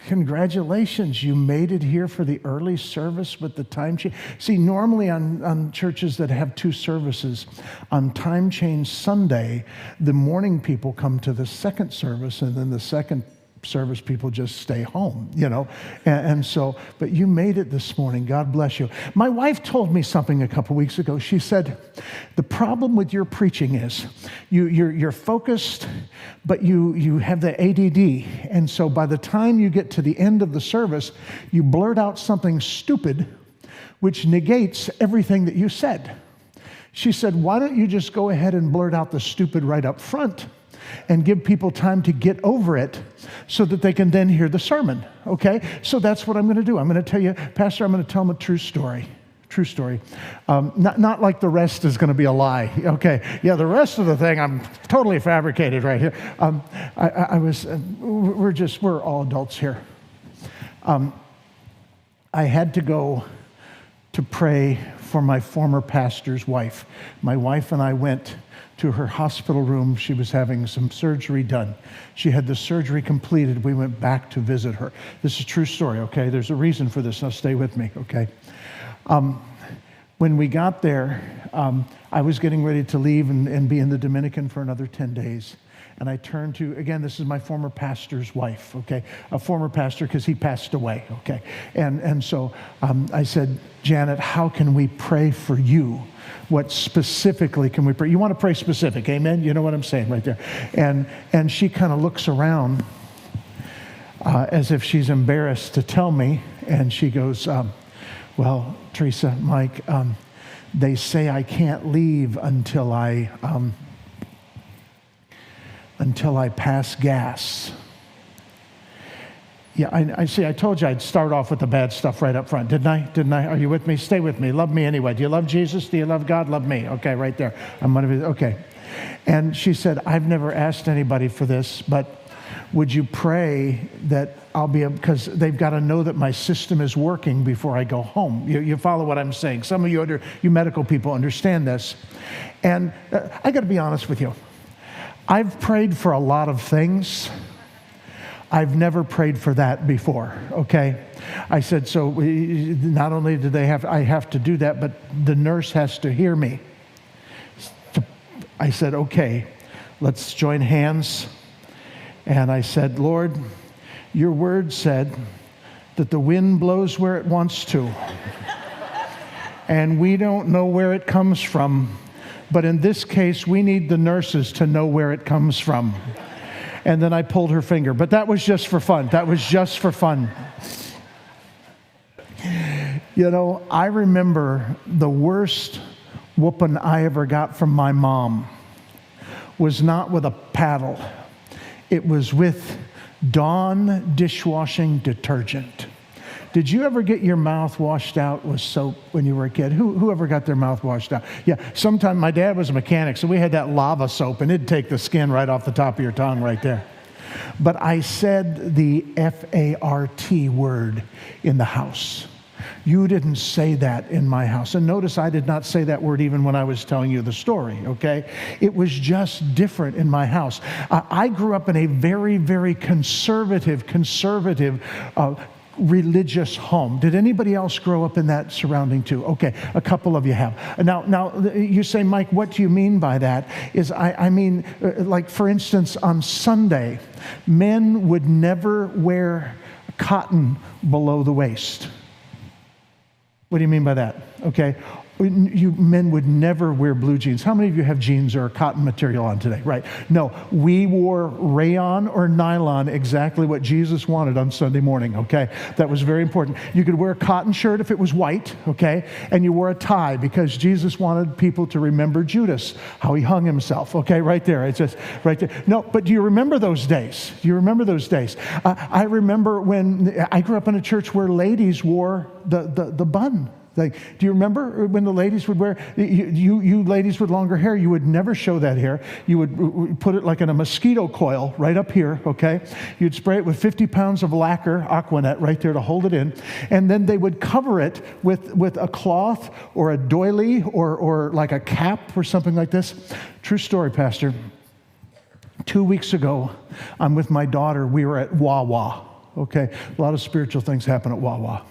congratulations, you made it here for the early service with the time change. See, normally on churches that have two services, on time change Sunday, the morning people come to the second service, and then the second service people just stay home, and so, but you made it this morning. God bless you. My wife told me something a couple weeks ago. She said, the problem with your preaching is you're focused, but you have the ADD, and so by the time you get to the end of the service, you blurt out something stupid which negates everything that you said. She said, why don't you just go ahead and blurt out the stupid right up front and give people time to get over it so that they can then hear the sermon, okay? So that's what I'm going to do. I'm going to tell you, Pastor, I'm going to tell them a true story. True story. Not like the rest is going to be a lie, okay? Yeah, the rest of the thing, I'm totally fabricated right here. We're all adults here. I had to go to pray for my former pastor's wife. My wife and I went to her hospital room. She was having some surgery done. She had the surgery completed. We went back to visit her. This is a true story, okay? There's a reason for this. Now stay with me, okay? When we got there, I was getting ready to leave and be in the Dominican for another 10 days. And I turned to, again, this is my former pastor's wife, okay? A former pastor because he passed away, okay? And so I said, Janet, how can we pray for you? What specifically can we pray? You want to pray specific, amen? You know what I'm saying right there. And she kind of looks around as if she's embarrassed to tell me. And she goes, well, Teresa, Mike, they say I can't leave until I pass gas. Yeah, I see. I told you I'd start off with the bad stuff right up front, didn't I? Are you with me? Stay with me. Love me anyway. Do you love Jesus? Do you love God? Love me. Okay, right there. I'm going to be, okay. And she said, I've never asked anybody for this, but would you pray that I'll be able, because they've got to know that my system is working before I go home. You follow what I'm saying? Some of you medical people understand this. And I got to be honest with you. I've prayed for a lot of things. I've never prayed for that before, okay? I said, so not only do I have to do that, but the nurse has to hear me. I said, okay, let's join hands. And I said, Lord, your word said that the wind blows where it wants to. And we don't know where it comes from. But in this case, we need the nurses to know where it comes from. And then I pulled her finger. But that was just for fun. That was just for fun. I remember the worst whooping I ever got from my mom was not with a paddle. It was with Dawn dishwashing detergent. Did you ever get your mouth washed out with soap when you were a kid? Who ever got their mouth washed out? Yeah, sometime my dad was a mechanic, so we had that lava soap, and it'd take the skin right off the top of your tongue right there. But I said the F-A-R-T word in the house. You didn't say that in my house. And notice I did not say that word even when I was telling you the story, okay? It was just different in my house. I grew up in a very, very conservative, religious home. Did anybody else grow up in that surrounding too? Okay, a couple of you have. Now you say, Mike, what do you mean by that? I mean, like for instance, on Sunday, men would never wear cotton below the waist. What do you mean by that? Okay. Men would never wear blue jeans. How many of you have jeans or cotton material on today? Right. No, we wore rayon or nylon, exactly what Jesus wanted on Sunday morning, okay? That was very important. You could wear a cotton shirt if it was white, okay? And you wore a tie because Jesus wanted people to remember Judas, how he hung himself, okay? Right there. It's just right there. No, but do you remember those days? Do you remember those days? I remember when I grew up in a church where ladies wore the bun. Like, do you remember when the ladies would wear, you ladies with longer hair, you would never show that hair. You would put it like in a mosquito coil right up here, okay? You'd spray it with 50 pounds of lacquer, Aquanet, right there to hold it in. And then they would cover it with a cloth or a doily or like a cap or something like this. True story, Pastor. 2 weeks ago, I'm with my daughter. We were at Wawa. okay? A lot of spiritual things happen at Wawa.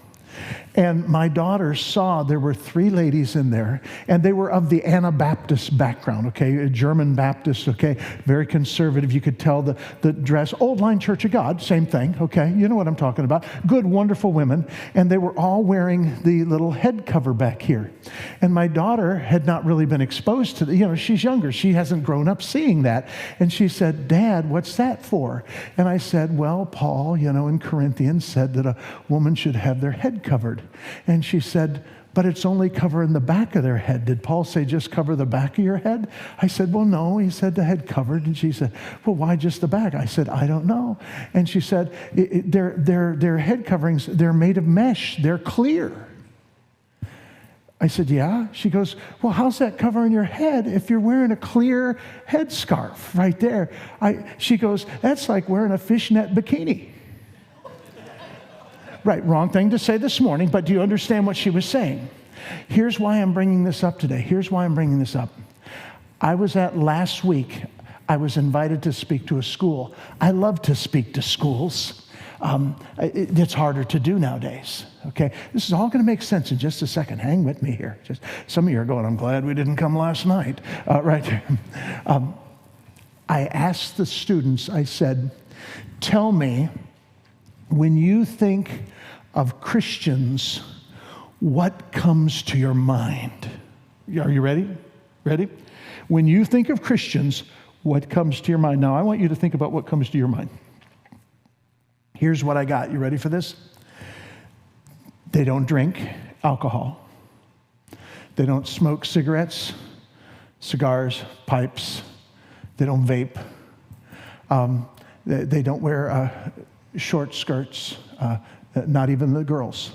And my daughter saw there were 3 ladies in there, and they were of the Anabaptist background, okay, a German Baptist, okay, very conservative. You could tell the dress, Old Line Church of God, same thing, okay, you know what I'm talking about. Good, wonderful women, and they were all wearing the little head cover back here. And my daughter had not really been exposed to she's younger. She hasn't grown up seeing that. And she said, Dad, what's that for? And I said, well, Paul, in Corinthians said that a woman should have their head covered. And she said, but it's only covering the back of their head. Did Paul say just cover the back of your head? I said, well, no. He said the head covered. And she said, well, why just the back? I said, I don't know. And she said, their head coverings, they're made of mesh. They're clear. I said, yeah. She goes, well, how's that covering your head if you're wearing a clear headscarf right there? She goes, that's like wearing a fishnet bikini. Right, wrong thing to say this morning, but do you understand what she was saying? Here's why I'm bringing this up today. Last week, I was invited to speak to a school. I love to speak to schools. It's harder to do nowadays, okay? This is all going to make sense in just a second. Hang with me here. Some of you are going, I'm glad we didn't come last night. Right there. I asked the students, I said, tell me, when you think of Christians, what comes to your mind? Are you ready? Ready? When you think of Christians, what comes to your mind? Now, I want you to think about what comes to your mind. Here's what I got. You ready for this? They don't drink alcohol. They don't smoke cigarettes, cigars, pipes. They don't vape. They don't wear short skirts, not even the girls.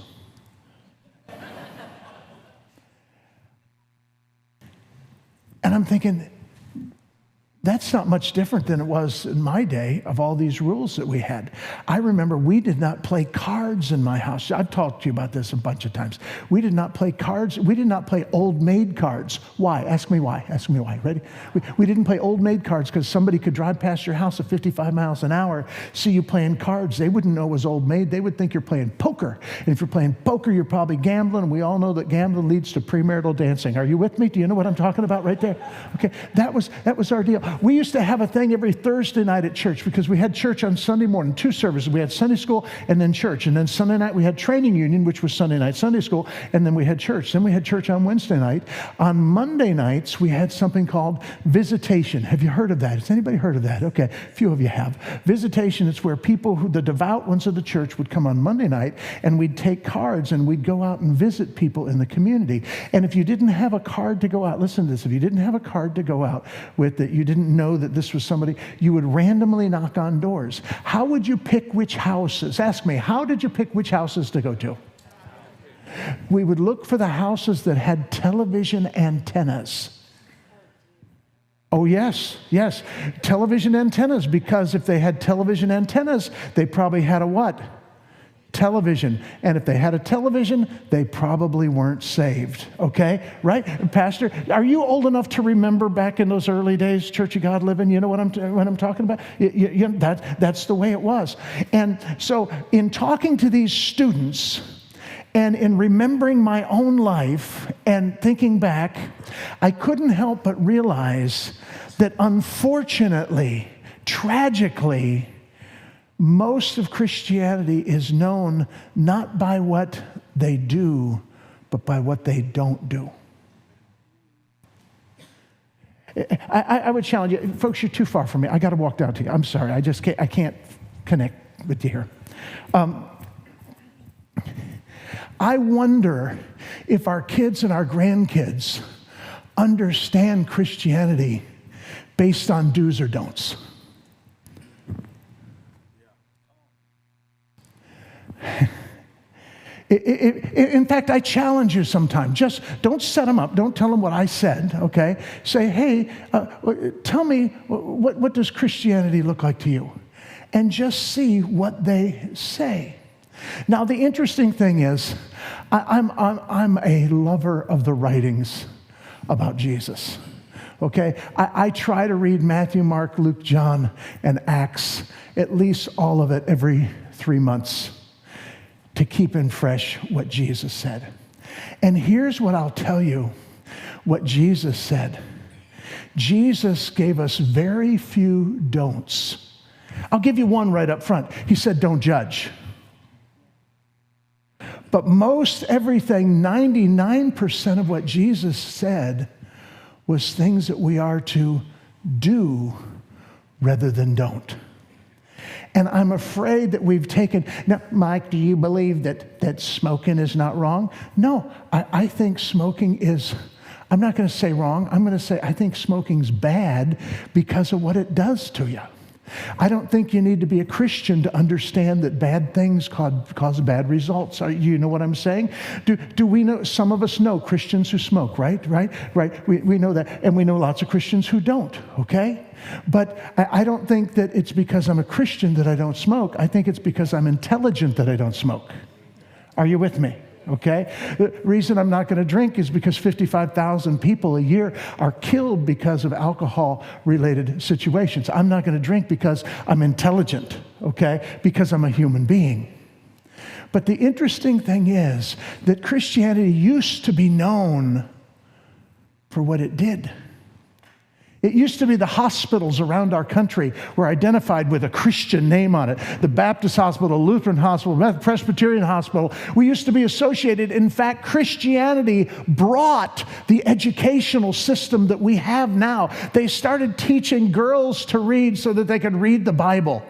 And I'm thinking, that's not much different than it was in my day of all these rules that we had. I remember we did not play cards in my house. I've talked to you about this a bunch of times. We did not play cards. We did not play Old Maid cards. Why? Ask me why. Ask me why. Ready? We didn't play Old Maid cards because somebody could drive past your house at 55 miles an hour, see you playing cards. They wouldn't know it was Old Maid. They would think you're playing poker. And if you're playing poker, you're probably gambling. And we all know that gambling leads to premarital dancing. Are you with me? Do you know what I'm talking about right there? Okay, that was our deal. We used to have a thing every Thursday night at church because we had church on Sunday morning, 2 services. We had Sunday school and then church. And then Sunday night we had training union, which was Sunday night Sunday school, and then we had church. Then we had church on Wednesday night. On Monday nights, we had something called visitation. Have you heard of that? Has anybody heard of that? Okay, a few of you have. Visitation is where the devout ones of the church would come on Monday night, and we'd take cards and we'd go out and visit people in the community. And if you didn't have a card to go out, listen to this, if you didn't have a card to go out with that you didn't know that this was somebody, you would randomly knock on doors. How would you pick which houses? Ask me, how did you pick which houses to go to? We would look for the houses that had television antennas. Oh, yes, television antennas, because if they had television antennas, they probably had a what? Television. And if they had a television, they probably weren't saved. Okay? Right? Pastor, are you old enough to remember back in those early days, Church of God living? You know what I'm talking about? That's the way it was. And so in talking to these students and in remembering my own life and thinking back, I couldn't help but realize that unfortunately, tragically, most of Christianity is known not by what they do, but by what they don't do. I would challenge you, folks, you're too far from me. I got to walk down to you. I'm sorry. I can't connect with you here. I wonder if our kids and our grandkids understand Christianity based on do's or don'ts. In fact, I challenge you sometime. Just don't set them up. Don't tell them what I said, okay? Say, hey, tell me, what does Christianity look like to you? And just see what they say. Now, the interesting thing is, I'm a lover of the writings about Jesus. Okay, I try to read Matthew, Mark, Luke, John, and Acts, at least all of it every 3 months to keep in fresh what Jesus said. And here's what I'll tell you, what Jesus said. Jesus gave us very few don'ts. I'll give you one right up front. He said, don't judge. But most everything, 99% of what Jesus said was things that we are to do rather than don't. And I'm afraid that we've taken, now, Mike, do you believe that smoking is not wrong? No, I think smoking is, I'm not going to say wrong. I'm going to say I think smoking's bad because of what it does to you. I don't think you need to be a Christian to understand that bad things cause bad results. You know what I'm saying? Do we know, some of us know Christians who smoke, right? We know that, and we know lots of Christians who don't, okay? But I don't think that it's because I'm a Christian that I don't smoke. I think it's because I'm intelligent that I don't smoke. Are you with me? Okay? The reason I'm not going to drink is because 55,000 people a year are killed because of alcohol-related situations. I'm not going to drink because I'm intelligent, okay? Because I'm a human being. But the interesting thing is that Christianity used to be known for what it did. It used to be the hospitals around our country were identified with a Christian name on it. The Baptist Hospital, Lutheran Hospital, Presbyterian Hospital. We used to be associated. In fact, Christianity brought the educational system that we have now. They started teaching girls to read so that they could read the Bible.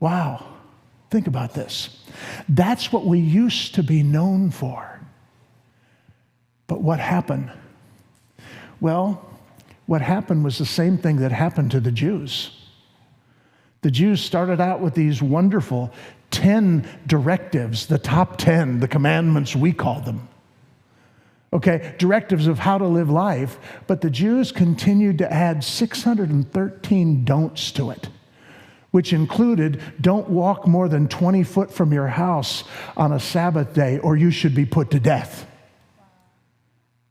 Wow. Think about this. That's what we used to be known for. But what happened? Well, what happened was the same thing that happened to the Jews. The Jews started out with these wonderful 10 directives, the top 10, the commandments we call them. Okay, directives of how to live life, but the Jews continued to add 613 don'ts to it, which included don't walk more than 20 foot from your house on a Sabbath day or you should be put to death.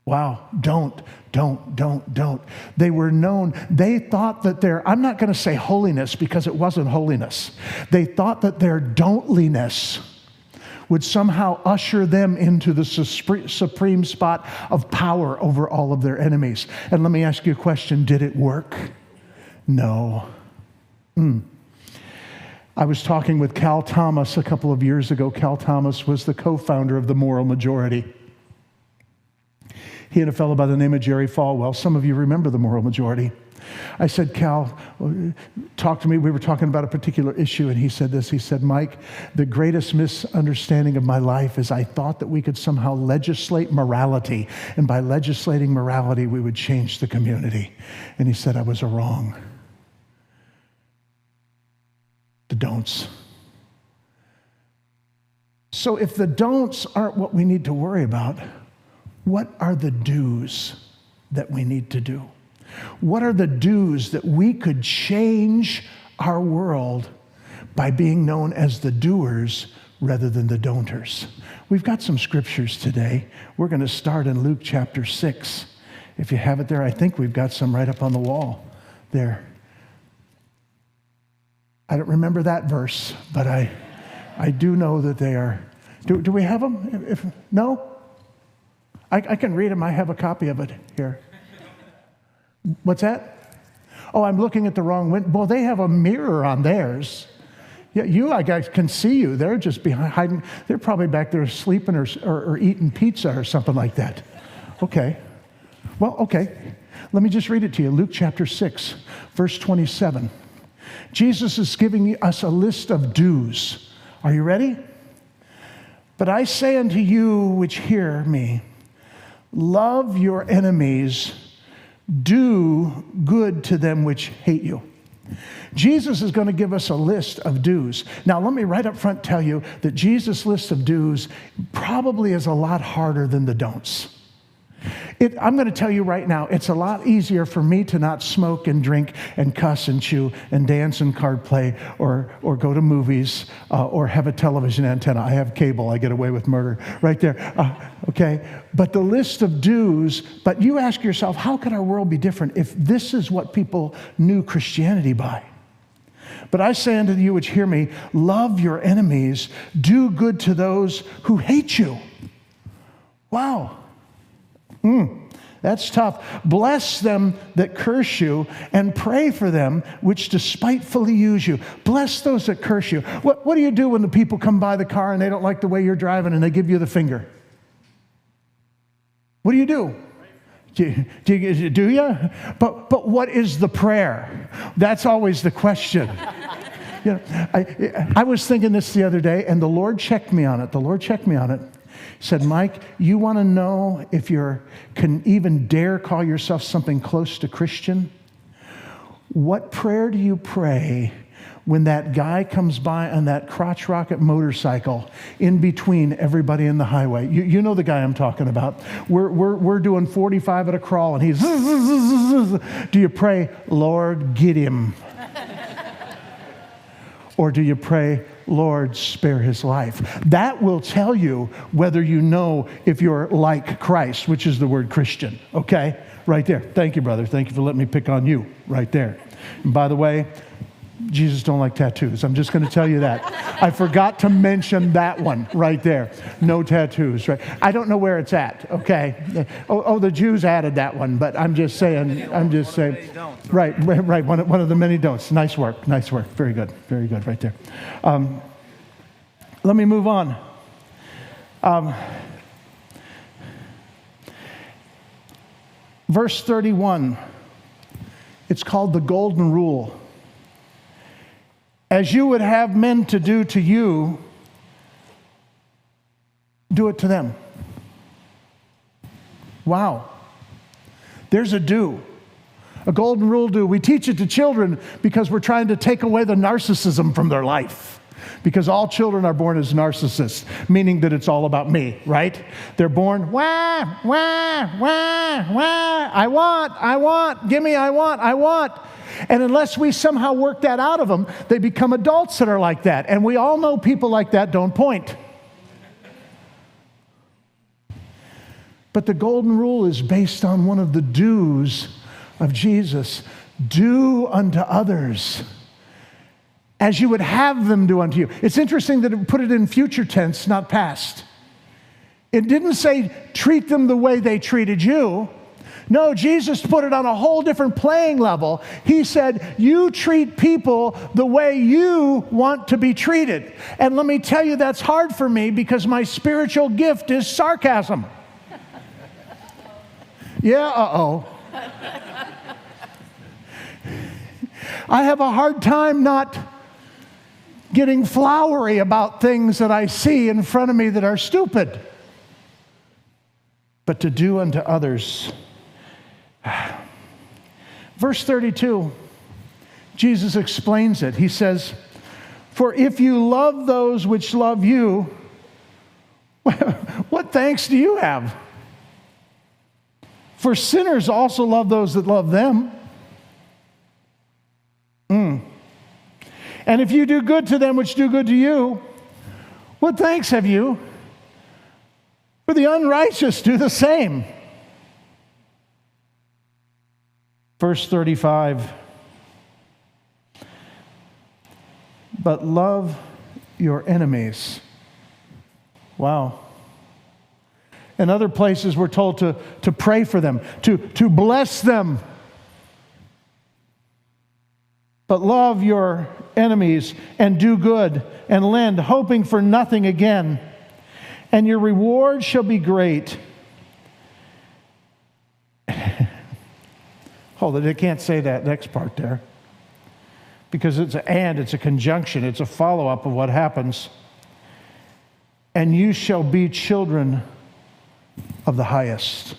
Wow, don't. They were known, they thought that I'm not going to say holiness because it wasn't holiness. They thought that their don'tliness would somehow usher them into the supreme spot of power over all of their enemies. And let me ask you a question, did it work? No. I was talking with Cal Thomas a couple of years ago. Cal Thomas was the co-founder of the Moral Majority. He and a fellow by the name of Jerry Falwell. Some of you remember the Moral Majority. I said, Cal, talk to me. We were talking about a particular issue, and he said this. He said, Mike, the greatest misunderstanding of my life is I thought that we could somehow legislate morality, and by legislating morality, we would change the community. And he said I was wrong. The don'ts. So if the don'ts aren't what we need to worry about, what are the do's that we need to do? What are the do's that we could change our world by being known as the doers rather than the don'ters? We've got some scriptures today. We're going to start in Luke chapter 6. If you have it there, I think we've got some right up on the wall there. I don't remember that verse, but I do know that they are. Do we have them? No? I can read them. I have a copy of it here. What's that? Oh, I'm looking at the wrong window. Well, they have a mirror on theirs. Yeah, I guys can see you. They're just behind, hiding. They're probably back there sleeping or eating pizza or something like that. Okay. Well, okay. Let me just read it to you. Luke chapter 6, verse 27. Jesus is giving us a list of do's. Are you ready? But I say unto you which hear me, love your enemies, do good to them which hate you. Jesus is going to give us a list of do's. Now, let me right up front tell you that Jesus' list of do's probably is a lot harder than the don'ts. I'm going to tell you right now, it's a lot easier for me to not smoke and drink and cuss and chew and dance and card play or go to movies or have a television antenna. I have cable. I get away with murder right there. Okay? But the list of do's, but you ask yourself, how could our world be different if this is what people knew Christianity by? But I say unto you which hear me, love your enemies, do good to those who hate you. Wow. That's tough. Bless them that curse you and pray for them which despitefully use you. Bless those that curse you. What do you do when the people come by the car and they don't like the way you're driving and they give you the finger? What do you do? Do you? But what is the prayer? That's always the question. You know, I was thinking this the other day, and the Lord checked me on it. He said, Mike, you want to know if you can even dare call yourself something close to Christian? What prayer do you pray when that guy comes by on that crotch rocket motorcycle in between everybody in the highway? You know the guy I'm talking about. We're doing 45 at a crawl, and he's do you pray, Lord, get him? Or do you pray, Lord, spare his life? That will tell you whether you know if you're like Christ, which is the word Christian, okay? Right there. Thank you, brother. Thank you for letting me pick on you right there. And by the way, Jesus don't like tattoos. I'm just going to tell you that. I forgot to mention that one right there. No tattoos, right? I don't know where it's at, okay? Oh, the Jews added that one, but I'm just saying. Right. One of the many don'ts. Nice work. Very good right there. Let me move on. Verse 31. It's called the Golden Rule. As you would have men to do to you, do it to them. Wow. There's a do. A golden rule do. We teach it to children because we're trying to take away the narcissism from their life. Because all children are born as narcissists, meaning that it's all about me, right? They're born, wah, wah, wah, wah. I want, give me, I want. And unless we somehow work that out of them, they become adults that are like that. And we all know people like that don't point. But the golden rule is based on one of the do's of Jesus. Do unto others as you would have them do unto you. It's interesting that it put it in future tense, not past. It didn't say treat them the way they treated you. No, Jesus put it on a whole different playing level. He said, you treat people the way you want to be treated. And let me tell you, that's hard for me because my spiritual gift is sarcasm. Yeah, I have a hard time not getting flowery about things that I see in front of me that are stupid. But to do unto others. Verse 32, Jesus explains it. He says, for if you love those which love you, what thanks do you have? For sinners also love those that love them. And if you do good to them which do good to you, what thanks have you? For the unrighteous do the same. Verse 35, but love your enemies. Wow. In other places we're told to pray for them, to bless them. But love your enemies and do good and lend, hoping for nothing again. And your reward shall be great. Hold it, I can't say that next part there. Because it's a conjunction, it's a follow-up of what happens. And you shall be children of the highest.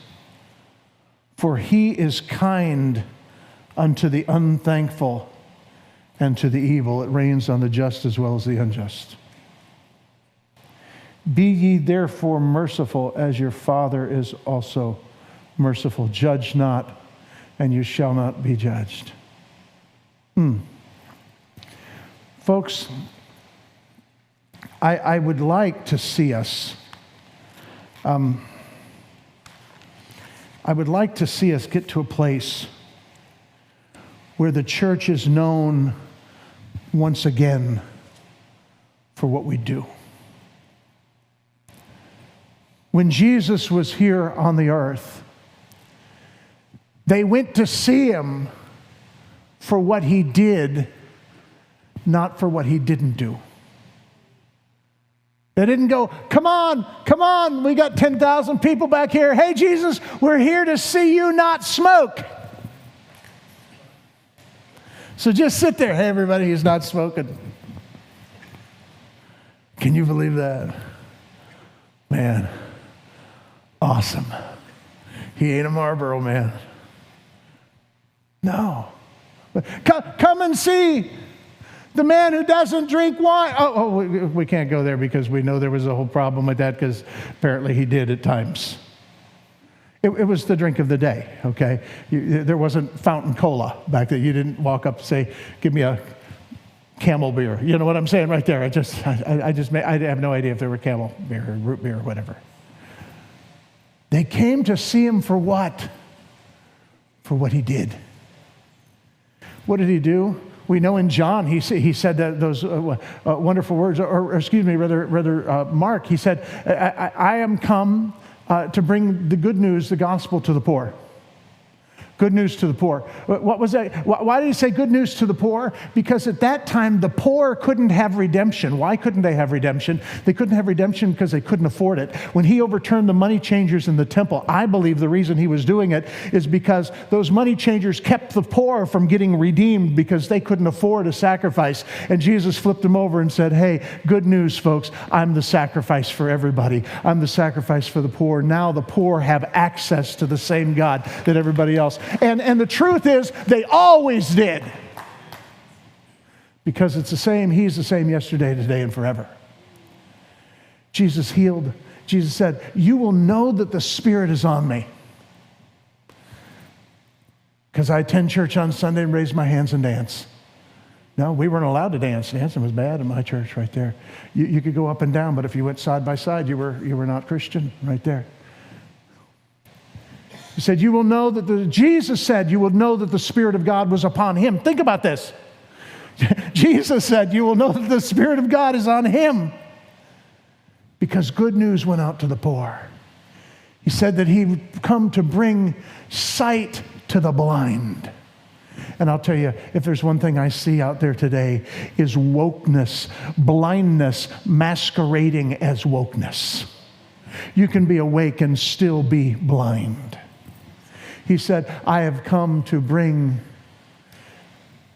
For he is kind unto the unthankful and to the evil. It rains on the just as well as the unjust. Be ye therefore merciful as your Father is also merciful. Judge not, and you shall not be judged. Folks, I would like to see us, I would like to see us get to a place where the church is known once again for what we do. When Jesus was here on the earth, they went to see him for what he did, not for what he didn't do. They didn't go, come on, we got 10,000 people back here. Hey, Jesus, we're here to see you not smoke. So just sit there. Hey, everybody, he's not smoking. Can you believe that? Man, awesome. He ain't a Marlboro man. No. Come and see the man who doesn't drink wine. We can't go there because we know there was a whole problem with that because apparently he did at times. It was the drink of the day, okay? There wasn't fountain cola back then. You didn't walk up and say, give me a Camel beer. You know what I'm saying right there? I have no idea if there were Camel beer or root beer or whatever. They came to see him for what? For what he did. What did he do? We know in John, he said that those wonderful words, or excuse me, rather Mark, he said, I am come to bring the good news, the gospel to the poor. Good news to the poor. What was that? Why did he say good news to the poor? Because at that time, the poor couldn't have redemption. Why couldn't they have redemption? They couldn't have redemption because they couldn't afford it. When he overturned the money changers in the temple, I believe the reason he was doing it is because those money changers kept the poor from getting redeemed because they couldn't afford a sacrifice. And Jesus flipped them over and said, hey, good news, folks. I'm the sacrifice for everybody. I'm the sacrifice for the poor. Now the poor have access to the same God that everybody else. And the truth is, they always did. Because it's the same, he's the same yesterday, today, and forever. Jesus healed. Jesus said, you will know that the Spirit is on me. Because I attend church on Sunday and raise my hands and dance. No, we weren't allowed to dance. Dancing was bad in my church right there. You could go up and down, but if you went side by side, you were not Christian right there. He said, you will know that Jesus said, you will know that the Spirit of God was upon him. Think about this. Jesus said, you will know that the Spirit of God is on him because good news went out to the poor. He said that he would come to bring sight to the blind. And I'll tell you, if there's one thing I see out there today is wokeness, blindness masquerading as wokeness. You can be awake and still be blind. He said, I have come to bring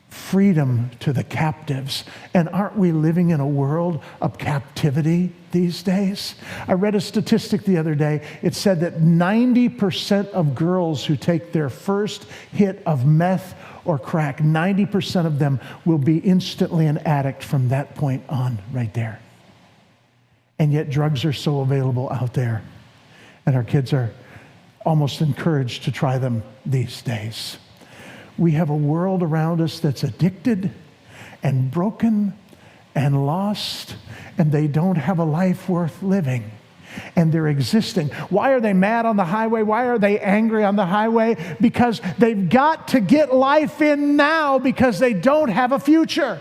freedom to the captives. And aren't we living in a world of captivity these days? I read a statistic the other day. It said that 90% of girls who take their first hit of meth or crack, 90% of them will be instantly an addict from that point on right there. And yet drugs are so available out there. And our kids are almost encouraged to try them these days. We have a world around us that's addicted and broken and lost, and they don't have a life worth living. And they're existing. Why are they mad on the highway? Why are they angry on the highway? Because they've got to get life in now because they don't have a future.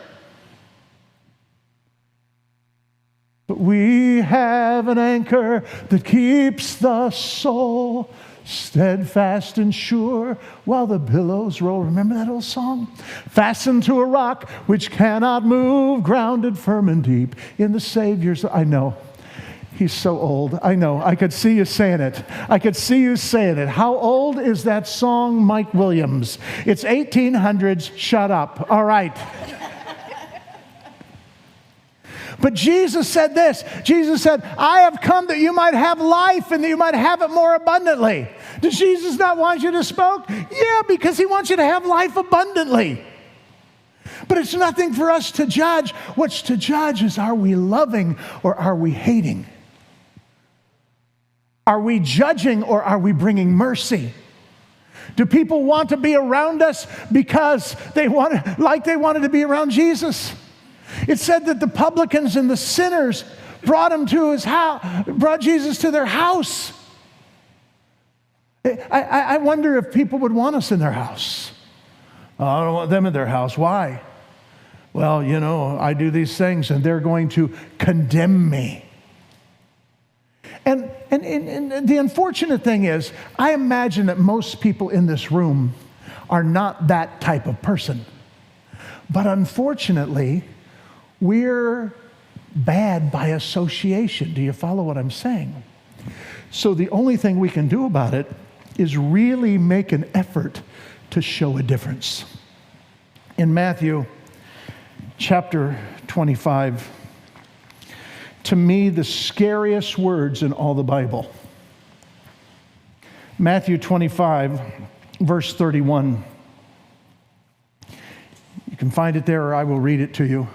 But we have an anchor that keeps the soul steadfast and sure while the billows roll. Remember that old song? Fastened to a rock which cannot move, grounded firm and deep in the Savior's. I know. He's so old. I know. I could see you saying it. I could see you saying it. How old is that song, Mike Williams? It's 1800s. Shut up. All right. But Jesus said this. Jesus said, I have come that you might have life and that you might have it more abundantly. Does Jesus not want you to smoke? Yeah, because he wants you to have life abundantly. But it's nothing for us to judge. What's to judge is, are we loving or are we hating? Are we judging or are we bringing mercy? Do people want to be around us because they wanted to be around Jesus? It said that the publicans and the sinners brought him to his house, brought Jesus to their house. I wonder if people would want us in their house. Oh, I don't want them in their house. Why? well, I do these things and they're going to condemn me. And the unfortunate thing is, I imagine that most people in this room are not that type of person. But unfortunately, we're bad by association. Do you follow what I'm saying? So the only thing we can do about it is really make an effort to show a difference. In Matthew chapter 25, to me, the scariest words in all the Bible. Matthew 25, verse 31. You can find it there, or I will read it to you.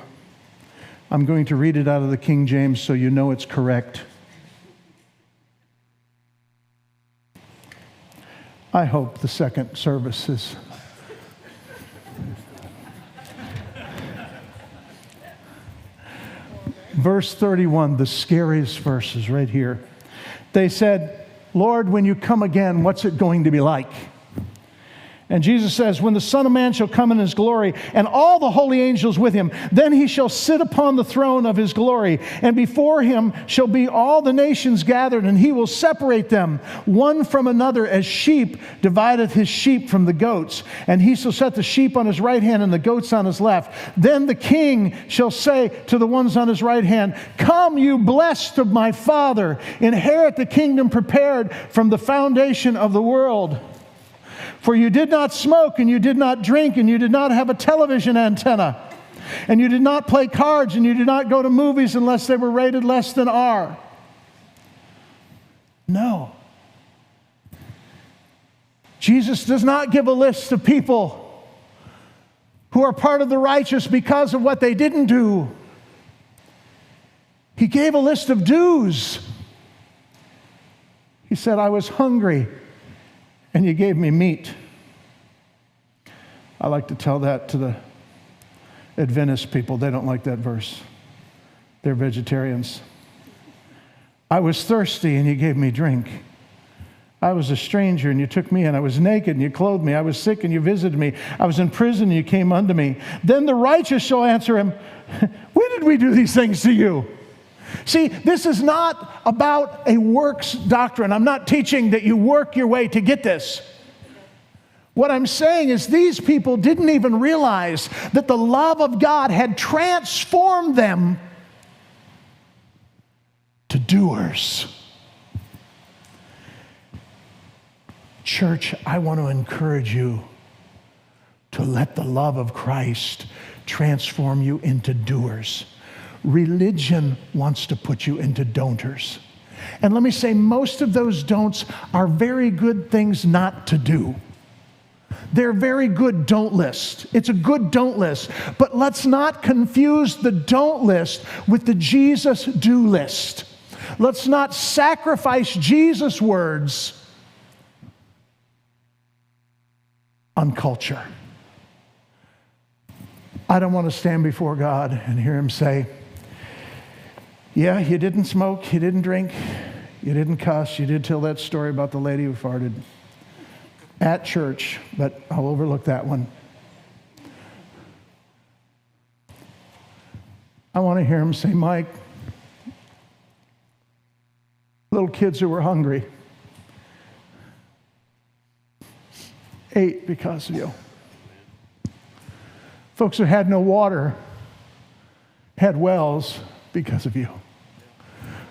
I'm going to read it out of the King James so you know it's correct. I hope the second service is... Verse 31, the scariest verse is right here. They said, Lord, when you come again, what's it going to be like? And Jesus says, when the Son of Man shall come in his glory, and all the holy angels with him, then he shall sit upon the throne of his glory, and before him shall be all the nations gathered, and he will separate them one from another, as sheep divideth his sheep from the goats. And he shall set the sheep on his right hand and the goats on his left. Then the king shall say to the ones on his right hand, come, you blessed of my Father, inherit the kingdom prepared from the foundation of the world. For you did not smoke, and you did not drink, and you did not have a television antenna, and you did not play cards, and you did not go to movies unless they were rated less than R. No. Jesus does not give a list of people who are part of the righteous because of what they didn't do. He gave a list of do's. He said, I was hungry, and you gave me meat. I like to tell that to the Adventist people. They don't like that verse. They're vegetarians. I was thirsty and you gave me drink. I was a stranger and you took me in. I was naked and you clothed me. I was sick and you visited me. I was in prison and you came unto me. Then the righteous shall answer him, when did we do these things to you? See, this is not about a works doctrine. I'm not teaching that you work your way to get this. What I'm saying is these people didn't even realize that the love of God had transformed them to doers. Church, I want to encourage you to let the love of Christ transform you into doers. Religion wants to put you into don'ters. And let me say, most of those don'ts are very good things not to do. They're very good don't list. It's a good don't list. But let's not confuse the don't list with the Jesus do list. Let's not sacrifice Jesus' words on culture. I don't want to stand before God and hear him say, yeah, you didn't smoke, you didn't drink, you didn't cuss, you did tell that story about the lady who farted at church, but I'll overlook that one. I want to hear him say, Mike, little kids who were hungry ate because of you. Folks who had no water had wells because of you.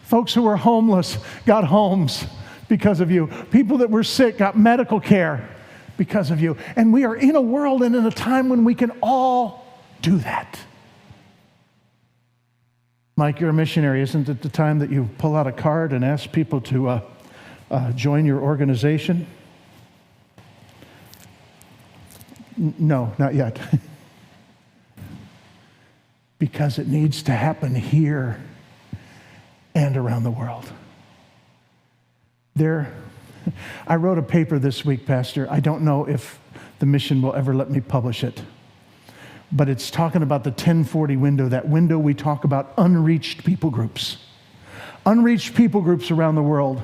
Folks who were homeless got homes because of you. People that were sick got medical care because of you. And we are in a world and in a time when we can all do that. Mike, you're a missionary. Isn't it the time that you pull out a card and ask people to join your organization? No, not yet. Because it needs to happen here and around the world. I wrote a paper this week, Pastor. I don't know if the mission will ever let me publish it. But it's talking about the 1040 window, that window we talk about unreached people groups. Unreached people groups around the world.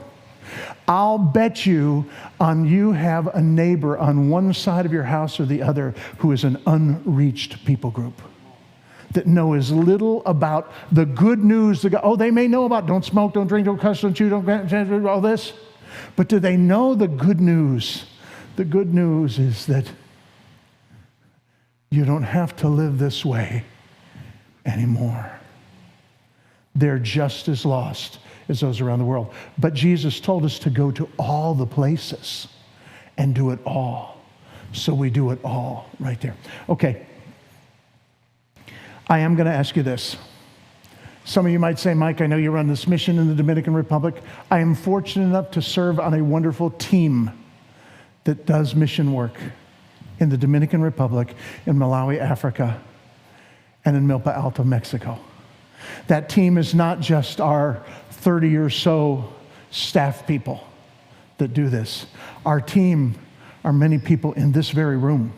I'll bet you have a neighbor on one side of your house or the other who is an unreached people group. that know as little about the good news. They may know about don't smoke, don't drink, don't cuss, don't chew, don't all this. But do they know the good news? The good news is that you don't have to live this way anymore. They're just as lost as those around the world. But Jesus told us to go to all the places and do it all. So we do it all right there. Okay. I am going to ask you this. Some of you might say, Mike, I know you run this mission in the Dominican Republic. I am fortunate enough to serve on a wonderful team that does mission work in the Dominican Republic, in Malawi, Africa, and in Milpa Alta, Mexico. That team is not just our 30 or so staff people that do this. Our team are many people in this very room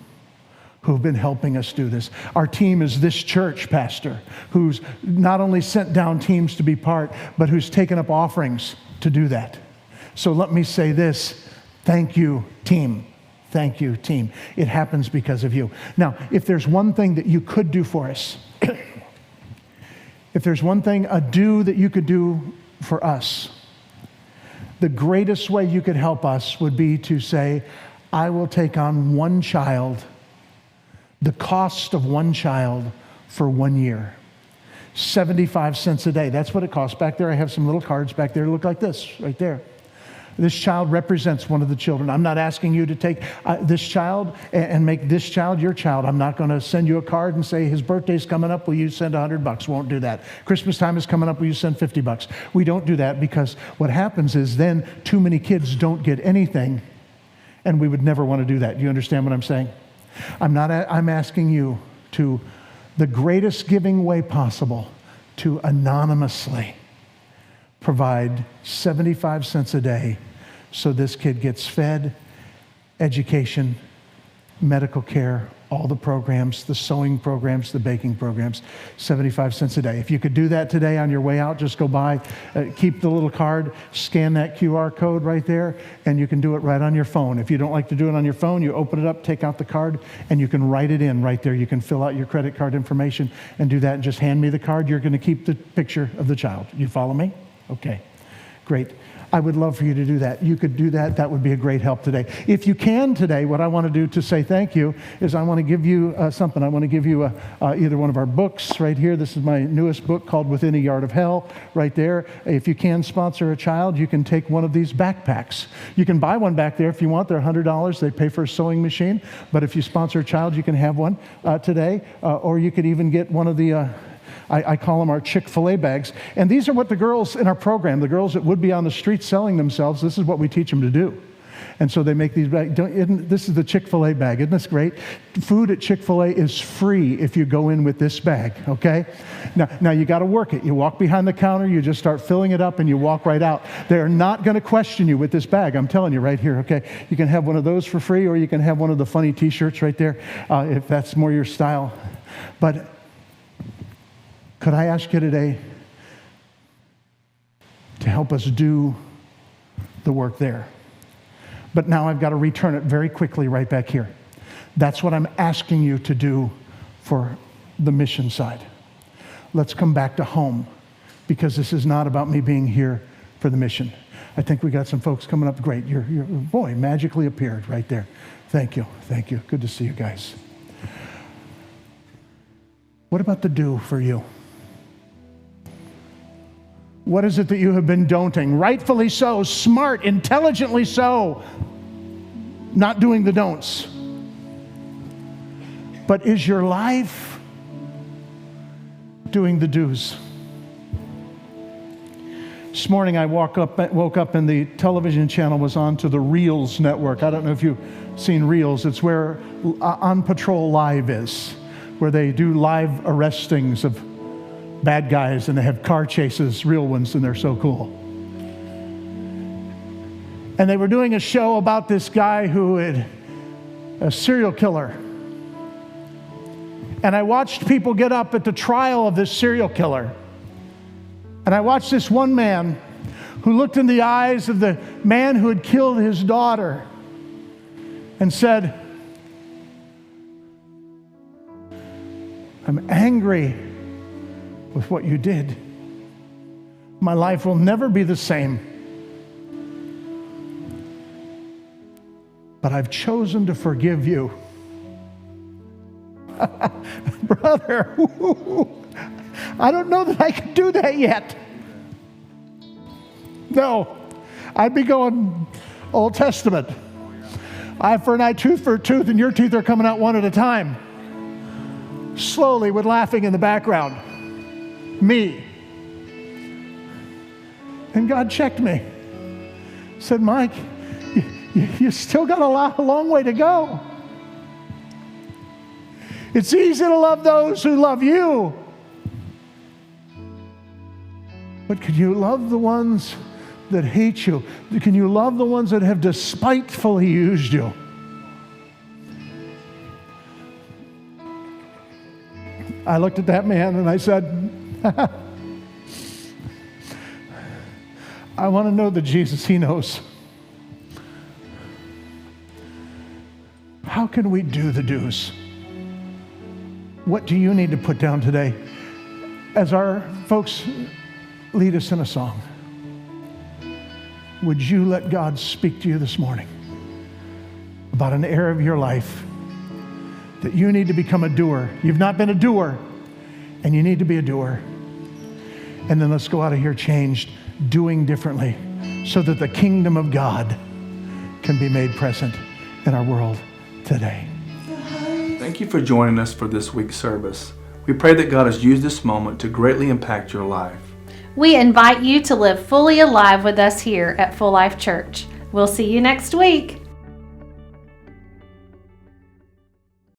who've been helping us do this. Our team is this church pastor who's not only sent down teams to be part, but who's taken up offerings to do that. So let me say this, thank you, team. Thank you, team. It happens because of you. Now, if there's one thing that you could do for us, if there's one thing, a do that you could do for us, the greatest way you could help us would be to say, I will take on one child, the cost of one child for 1 year. 75 cents a day. That's what it costs. Back there, I have some little cards back there that look like this, right there. This child represents one of the children. I'm not asking you to take this child and make this child your child. I'm not going to send you a card and say, his birthday's coming up, will you send $100? Won't do that. Christmas time is coming up, will you send $50? We don't do that, because what happens is then too many kids don't get anything, and we would never want to do that. Do you understand what I'm saying? I'm asking you to, the greatest giving way possible, to anonymously provide 75 cents a day so this kid gets fed, education, medical care, all the programs, the sewing programs, the baking programs, 75 cents a day. If you could do that today on your way out, just go by, keep the little card, scan that QR code right there, and you can do it right on your phone. If you don't like to do it on your phone, you open it up, take out the card, and you can write it in right there. You can fill out your credit card information and do that, and just hand me the card. You're going to keep the picture of the child. You follow me? Okay, great. I would love for you to do that. You could do that. That would be a great help today. If you can today, what I want to do to say thank you is I want to give you something. I want to give you either one of our books right here. This is my newest book called Within a Yard of Hell right there. If you can sponsor a child, you can take one of these backpacks. You can buy one back there if you want. They're $100. They pay for a sewing machine. But if you sponsor a child, you can have one today. Or you could even get one of the... I call them our Chick-fil-A bags. And these are what the girls in our program, the girls that would be on the street selling themselves, this is what we teach them to do. And so they make these bags. This is the Chick-fil-A bag. Isn't this great? Food at Chick-fil-A is free if you go in with this bag, okay? Now you got to work it. You walk behind the counter, you just start filling it up, and you walk right out. They're not going to question you with this bag. I'm telling you right here, okay? You can have one of those for free, or you can have one of the funny T-shirts right there, if that's more your style. But could I ask you today to help us do the work there? But now I've got to return it very quickly right back here. That's what I'm asking you to do for the mission side. Let's come back to home, because this is not about me being here for the mission. I think we got some folks coming up. Great. Your boy magically appeared right there. Thank you. Thank you. Good to see you guys. What about the do for you? What is it that you have been don'ting? Rightfully so, smart, intelligently so, not doing the don'ts. But is your life doing the do's? This morning I woke up and the television channel was on to the Reels network. I don't know if you've seen Reels. It's where On Patrol Live is, where they do live arrestings of bad guys, and they have car chases, real ones, and they're so cool. And they were doing a show about this guy who had a serial killer. And I watched people get up at the trial of this serial killer. And I watched this one man who looked in the eyes of the man who had killed his daughter and said, I'm angry with what you did. My life will never be the same. But I've chosen to forgive you. Brother, I don't know that I can do that yet. No, I'd be going Old Testament. Eye for an eye, tooth for a tooth, and your teeth are coming out one at a time. Slowly, with laughing in the background. Me. And God checked me. Said, Mike, you still got a long way to go. It's easy to love those who love you. But can you love the ones that hate you? Can you love the ones that have despitefully used you? I looked at that man and I said, I want to know the Jesus he knows. How can we do the do's? What do you need to put down today? As our folks lead us in a song, would you let God speak to you this morning about an area of your life that you need to become a doer? You've not been a doer, and you need to be a doer. And then let's go out of here changed, doing differently, so that the kingdom of God can be made present in our world today. Thank you for joining us for this week's service. We pray that God has used this moment to greatly impact your life. We invite you to live fully alive with us here at Full Life Church. We'll see you next week.